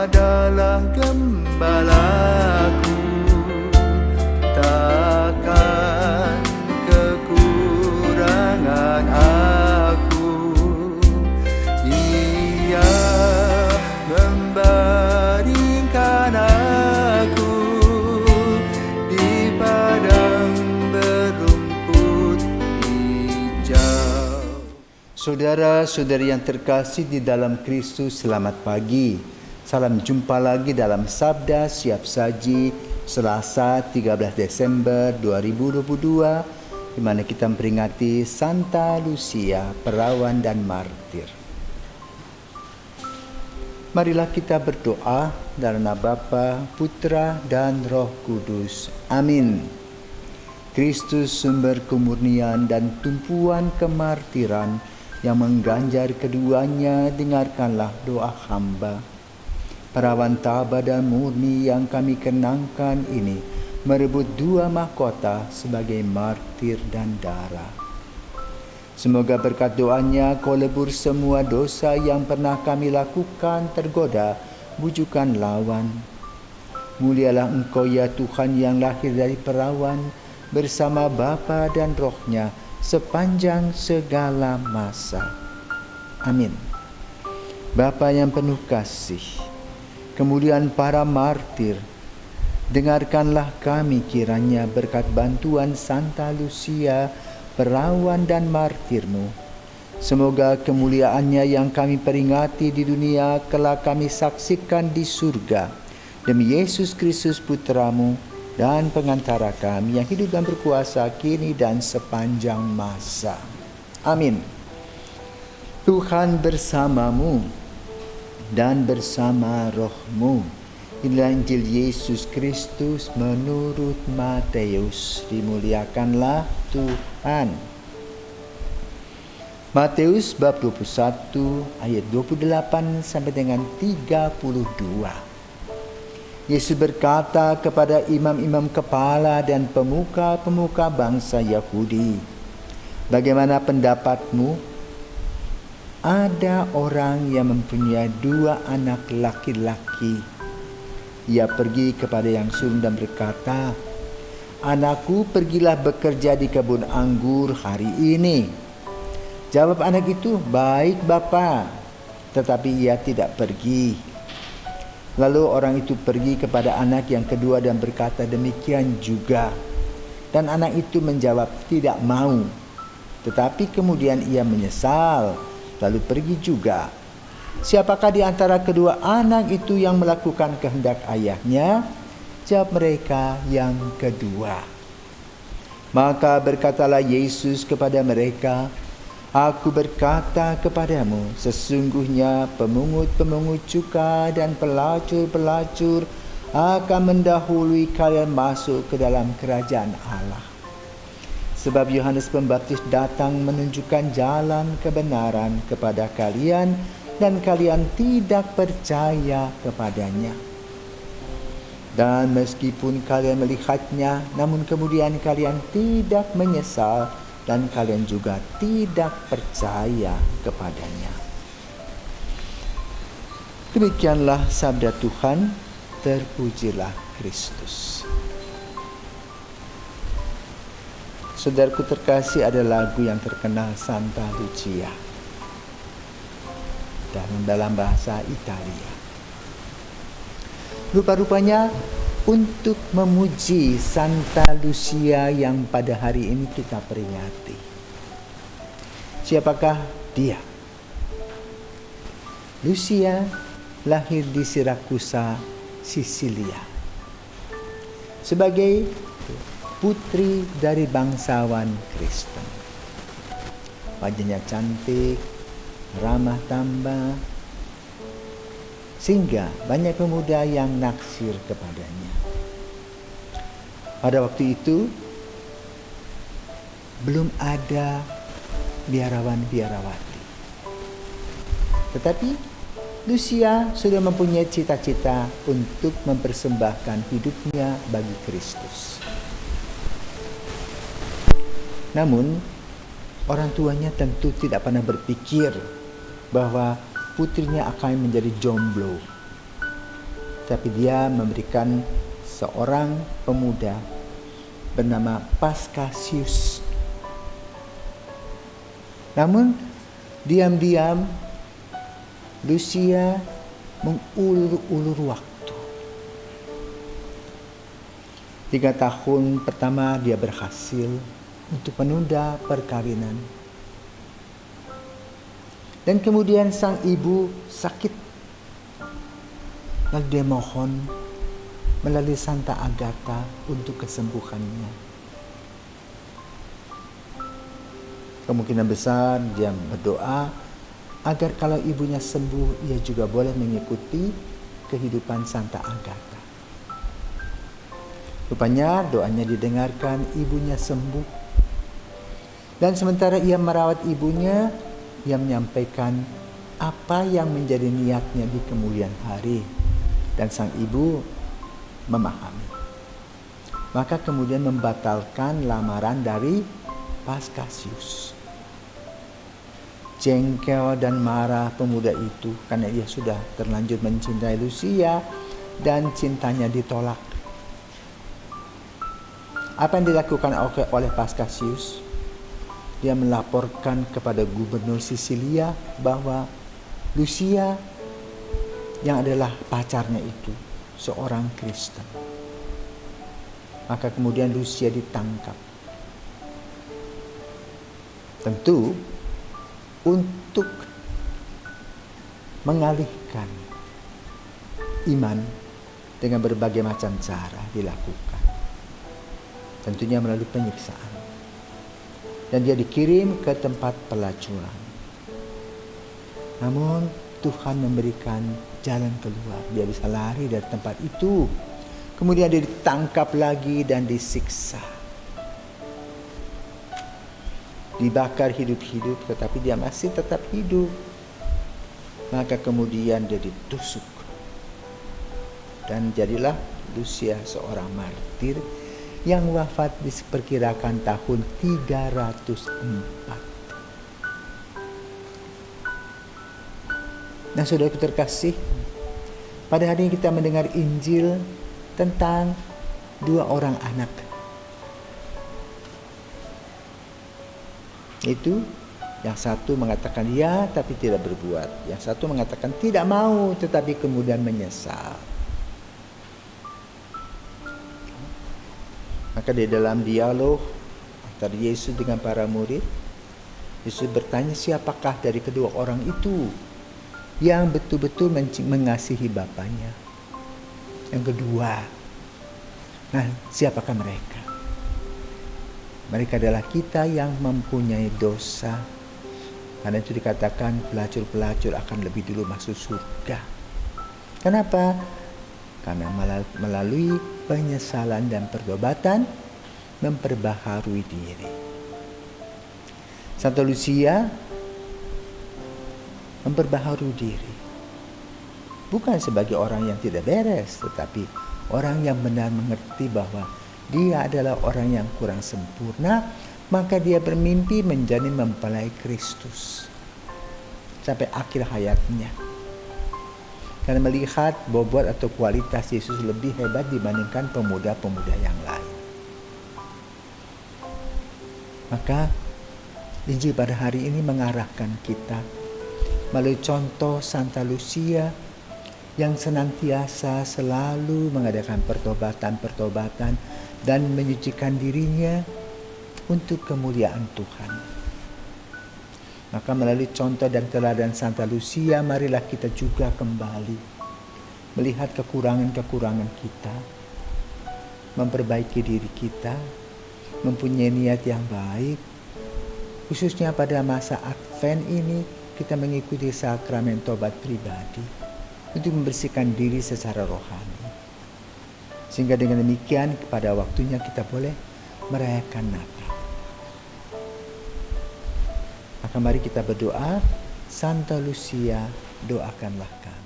adalah gembalaku, takkan kekurangan aku. Ia membaringkan aku di padang berumput hijau. Saudara-saudari yang terkasih di dalam Kristus, selamat pagi. Salam jumpa lagi dalam Sabda Siap Saji Selasa 13 Desember 2022, di mana kita memperingati Santa Lucia, perawan dan martir. Marilah kita berdoa dalam nama Bapa, Putra dan Roh Kudus. Amin. Kristus sumber kemurnian dan tumpuan kemartiran yang mengganjar keduanya, dengarkanlah doa hamba. Perawan tabah dan murni yang kami kenangkan ini merebut 2 mahkota sebagai martir dan darah. Semoga berkat doanya kau lebur semua dosa yang pernah kami lakukan, tergoda bujukan lawan. Mulialah Engkau ya Tuhan yang lahir dari perawan, bersama Bapa dan Roh-Nya sepanjang segala masa. Amin. Bapa yang penuh kasih, kemuliaan para martir, dengarkanlah kami kiranya berkat bantuan Santa Lucia, perawan dan martirmu. Semoga kemuliaannya yang kami peringati di dunia kelak kami saksikan di surga. Demi Yesus Kristus Putramu dan pengantara kami yang hidup dan berkuasa kini dan sepanjang masa. Amin. Tuhan bersamamu dan bersama rohmu. Inilah Injil Yesus Kristus menurut Matius. Dimuliakanlah Tuhan. Matius bab 21 ayat 28 sampai dengan 32. Yesus berkata kepada imam-imam kepala dan pemuka-pemuka bangsa Yahudi, "Bagaimana pendapatmu? Ada orang yang mempunyai 2 anak laki-laki. Ia pergi kepada yang sulung dan berkata, 'Anakku, pergilah bekerja di kebun anggur hari ini.' Jawab anak itu, 'Baik, Bapa.' Tetapi ia tidak pergi. Lalu orang itu pergi kepada anak yang kedua dan berkata demikian juga. Dan anak itu menjawab, 'Tidak mau.' Tetapi kemudian ia menyesal, lalu pergi juga. Siapakah di antara kedua anak itu yang melakukan kehendak ayahnya? Jawab mereka, yang kedua. Maka berkatalah Yesus kepada mereka, 'Aku berkata kepadamu, sesungguhnya pemungut-pemungut cukai dan pelacur-pelacur akan mendahului kalian masuk ke dalam kerajaan Allah. Sebab Yohanes Pembaptis datang menunjukkan jalan kebenaran kepada kalian, dan kalian tidak percaya kepadanya. Dan meskipun kalian melihatnya, namun kemudian kalian tidak menyesal, dan kalian juga tidak percaya kepadanya.'" Demikianlah sabda Tuhan. Terpujilah Kristus. Saudaraku terkasih, ada lagu yang terkenal, Santa Lucia, dalam bahasa Italia. Rupa-rupanya untuk memuji Santa Lucia yang pada hari ini kita peringati. Siapakah dia? Lucia lahir di Sirakusa, Sisilia, sebagai putri dari bangsawan Kristen. Wajahnya cantik, ramah tamah, sehingga banyak pemuda yang naksir kepadanya. Pada waktu itu belum ada biarawan-biarawati, tetapi Lucia sudah mempunyai cita-cita untuk mempersembahkan hidupnya bagi Kristus. Namun, orang tuanya tentu tidak pernah berpikir bahwa putrinya akan menjadi jomblo. tapi dia memberikan seorang pemuda bernama Paskasius. Namun diam-diam Lucia mengulur-ulur waktu. 3 tahun pertama dia berhasil untuk menunda perkawinan. Dan kemudian sang ibu sakit. Lalu dia mohon melalui Santa Agatha untuk kesembuhannya. Kemungkinan besar dia berdoa agar kalau ibunya sembuh, ia juga boleh mengikuti kehidupan Santa Agatha. Rupanya doanya didengarkan, ibunya sembuh. Dan sementara ia merawat ibunya, ia menyampaikan apa yang menjadi niatnya di kemudian hari. Dan sang ibu memahami. Maka kemudian membatalkan lamaran dari Paskasius. Jengkel dan marah pemuda itu karena ia sudah terlanjur mencintai Lucia dan cintanya ditolak. Apa yang dilakukan oleh Paskasius? Dia melaporkan kepada gubernur Sisilia bahwa Lucia yang adalah pacarnya itu seorang Kristen. Maka kemudian Lucia ditangkap. Tentu untuk mengalihkan iman dengan berbagai macam cara dilakukan. Tentunya melalui penyiksaan. Dan dia dikirim ke tempat pelacuran. Namun Tuhan memberikan jalan keluar. Dia bisa lari dari tempat itu. Kemudian dia ditangkap lagi dan disiksa. Dibakar hidup-hidup, tetapi dia masih tetap hidup. Maka kemudian dia ditusuk. Dan jadilah Lucia seorang martir yang wafat diperkirakan tahun 304. Nah, saudaraku terkasih, pada hari ini kita mendengar Injil tentang 2 orang anak. Itu yang satu mengatakan ya tapi tidak berbuat. Yang satu mengatakan tidak mau tetapi kemudian menyesal. Maka di dalam dialog antara Yesus dengan para murid, Yesus bertanya siapakah dari kedua orang itu yang betul-betul mengasihi Bapaknya. Yang kedua, nah siapakah mereka? Mereka adalah kita yang mempunyai dosa. Karena itu dikatakan pelacur-pelacur akan lebih dulu masuk surga. Kenapa? Karena melalui penyesalan dan pertobatan memperbaharui diri. Santa Lucia memperbaharui diri. Bukan sebagai orang yang tidak beres, tetapi orang yang benar mengerti bahwa dia adalah orang yang kurang sempurna, maka dia bermimpi menjadi mempelai Kristus sampai akhir hayatnya. Karena melihat bobot atau kualitas Yesus lebih hebat dibandingkan pemuda-pemuda yang lain. Maka Injil pada hari ini mengarahkan kita melalui contoh Santa Lucia yang senantiasa selalu mengadakan pertobatan-pertobatan dan menyucikan dirinya untuk kemuliaan Tuhan. Maka melalui contoh dan teladan Santa Lucia, marilah kita juga kembali melihat kekurangan-kekurangan kita, memperbaiki diri kita, mempunyai niat yang baik. Khususnya pada masa Advent ini, kita mengikuti sakramen tobat pribadi untuk membersihkan diri secara rohani. Sehingga dengan demikian pada waktunya kita boleh merayakan Natal. Maka mari kita berdoa, Santa Lucia, doakanlah kami.